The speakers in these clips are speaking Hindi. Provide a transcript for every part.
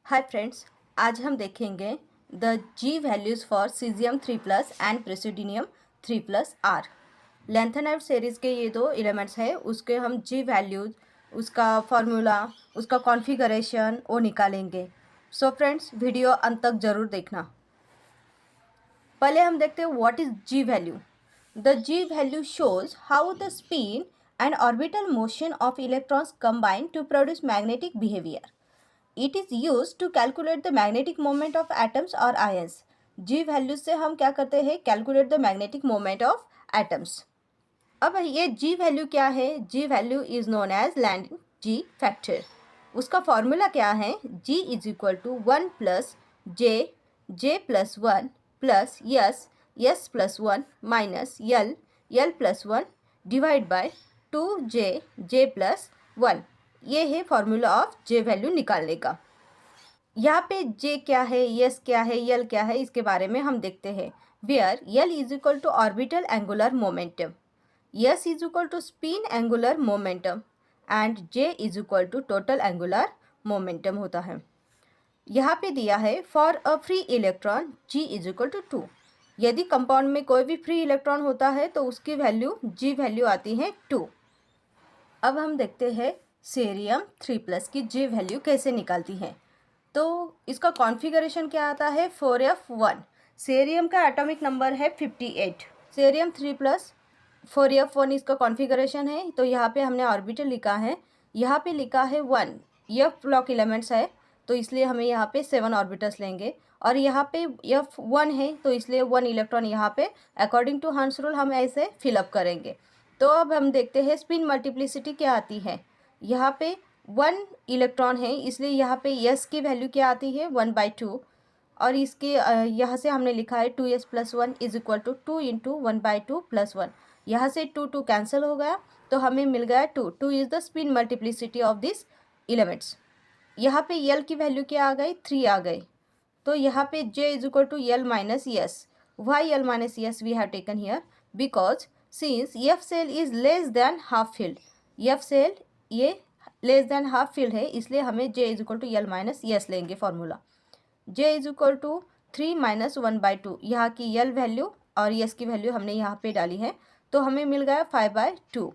हाय फ्रेंड्स, आज हम देखेंगे the G values for caesium 3+ and praseodymium 3+ are. Lanthanide series के ये दो एलिमेंट्स हैं, उसके हम जी वैल्यूज, उसका फार्मूला, उसका कॉन्फ़िगरेशन वो निकालेंगे। सो फ्रेंड्स, वीडियो अंत तक ज़रूर देखना। पहले हम देखते हैं what is G value. The G value shows how the spin and orbital motion of electrons combine to produce magnetic behaviour. It is use to calculate the magnetic moment of atoms और आयंस। जी वैल्यू से हम क्या करते हैं, calculate the magnetic moment of atoms. अब ये जी वैल्यू क्या है? G value is known as landing G factor. उसका फॉर्मूला क्या है? G is equal to 1 plus J plus 1 plus S plus 1 minus L plus 1 divide by 2जे प्लस 1। ये है फॉर्मूला ऑफ जे वैल्यू निकालने का। यहाँ पे जे क्या है, यस क्या है, यल क्या है, इसके बारे में हम देखते हैं। Where l is equal to orbital angular momentum, s is equal to spin angular momentum and J is equal to total angular momentum होता है। यहाँ पे दिया है for a free electron g is equal to 2। यदि कंपाउंड में कोई भी फ्री इलेक्ट्रॉन होता है तो उसकी वैल्यू जी वैल्यू आती है 2। अब हम देखते हैं सीरियम 3+ की जी वैल्यू कैसे निकालती है। तो इसका कॉन्फ़िगरेशन क्या आता है? 4f1। सीरियम का एटॉमिक नंबर है 58। सीरियम 3+ 4f1 इसका कॉन्फ़िगरेशन है। तो यहाँ पे हमने ऑर्बिटल लिखा है, यहाँ पे लिखा है 1। एफ ब्लॉक एलिमेंट्स है तो इसलिए हमें यहाँ पे 7 ऑर्बिटल्स लेंगे, और यहाँ पे F1 है तो इसलिए 1 इलेक्ट्रॉन यहाँ पे अकॉर्डिंग टू हंस रूल हम ऐसे फिलअप करेंगे। तो अब हम देखते हैं स्पिन मल्टीप्लिसिटी क्या आती है। यहाँ पे 1 इलेक्ट्रॉन है इसलिए यहाँ पे यस की वैल्यू क्या आती है? 1/2। और इसके यहाँ से हमने लिखा है 2s plus 1 is equal to 2 into 1/2 plus 1। यहाँ से 2 कैंसिल हो गया तो हमें मिल गया 2 is the spin multiplicity of this elements. यहाँ पे यल की वैल्यू क्या आ गई? 3 आ गई। तो यहाँ पे j is equal to L minus S. Why L minus S we have taken here? Because since F shell is less than half filled, F shell ये लेस देन हाफ फील्ड है इसलिए हमें j is equal to L minus S लेंगे formula. j is equal to 3 minus 1/2, यहाँ की यल वैल्यू और यस की वैल्यू हमने यहाँ पे डाली है तो हमें मिल गया 5/2।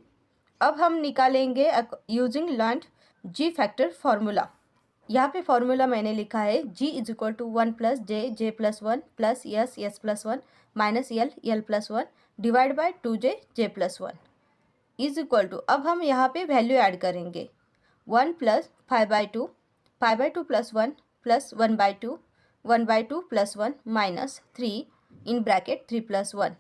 अब हम निकालेंगे using learned G factor formula. यहाँ पे फॉर्मूला मैंने लिखा है g is equal to 1 plus J plus 1 plus S plus 1 minus L plus 1 divide by 2जे प्लस 1 इज इक्वल टू, अब हम यहाँ पे वैल्यू ऐड करेंगे 1 plus 5/2 plus 1 plus 1/2 plus 1 minus 3 in bracket 3 plus 1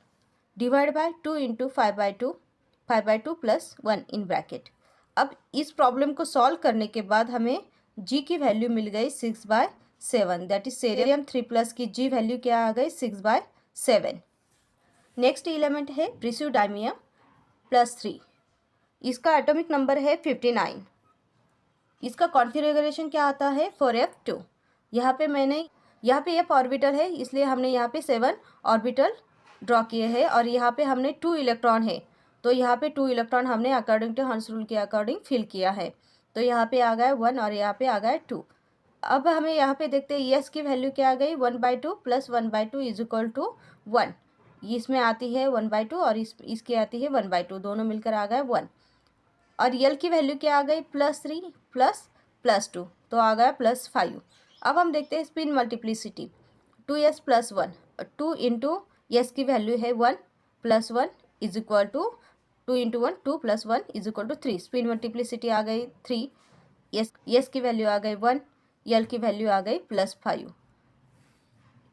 divide by 2 into 5/2 plus 1 in bracket. अब इस प्रॉब्लम को सॉल्व करने के बाद हमें जी की वैल्यू मिल गई 6/7। दैट इज सीरियम 3+ की जी वैल्यू क्या आ गई? 6/7। नेक्स्ट एलिमेंट है प्रिसियोडाइमियम +3। इसका एटॉमिक नंबर है 59। इसका कॉन्फ़िगरेशन क्या आता है? 4f2। यहाँ पे f ऑर्बिटल है इसलिए हमने यहाँ पे 7 ऑर्बिटल ड्रॉ किए हैं, और यहाँ पे हमने 2 इलेक्ट्रॉन है तो यहाँ पे 2 इलेक्ट्रॉन हमने अकॉर्डिंग टू हंस रूल के अकॉर्डिंग फिल किया है। तो यहाँ पे आ गया 1 और यहाँ पे आ गया 2। अब हमें यहाँ पे देखते हैं यस की वैल्यू क्या आ गई? 1/2 प्लस 1/2 इज इक्वल टू 1। इसमें आती है 1/2 और इसकी आती है 1/2, दोनों मिलकर आ गए 1। और यल की वैल्यू क्या आ गई? +3 प्लस 2 तो आ गया +5। अब हम देखते हैं spin multiplicity. 2s plus 1, 2 into S की वैल्यू है 1 plus 1 is equal to 2 into 1 2 plus 1 is equal to 3। Spin multiplicity आ गई 3, यस की वैल्यू आ गई 1, यल की वैल्यू आ गई +5।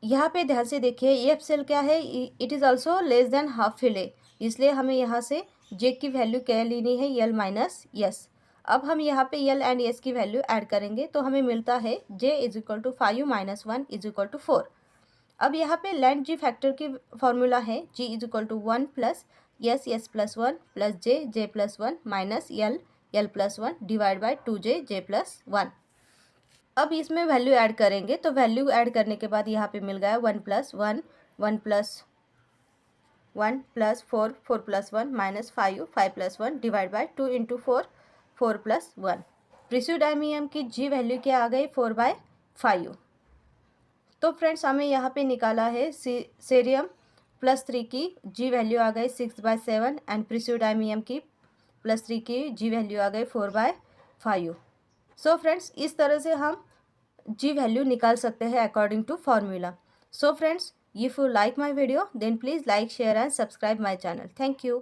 यहाँ पे ध्यान से देखिए एफ सेल क्या है? It is also less than half filled है इसलिए हमें यहाँ से जे की वैल्यू क्या लेनी है? L minus S. अब हम यहाँ पे यल एंड यस की वैल्यू ऐड करेंगे तो हमें मिलता है J is equal to 5 minus 1 is equal to 4। अब यहाँ पे लैंड जी फैक्टर की फॉर्मूला है G is equal to 1 plus S plus 1 plus J plus 1 minus L plus 1 divide by 2जे प्लस 1। अब इसमें वैल्यू ऐड करेंगे तो वैल्यू ऐड करने के बाद यहाँ पे मिल गया 1 plus 1 1 plus 1 plus 4 4 plus 1 minus 5 5 plus 1 divide by 2 into 4 4 plus 1। प्रिसियोडाइमियम की जी वैल्यू क्या आ गई? 4/7। 5। तो फ्रेंड्स हमें यहाँ पे निकाला है सीरियम +3 की जी वैल्यू आ गई 6/7 एंड प्रिसिडाइमियम की +3 की जी वैल्यू आ गई 4/5। सो फ्रेंड्स इस तरह से हम जी वैल्यू निकाल सकते हैं according to formula. So friends, if you like my video then please like, share and subscribe my channel. Thank you.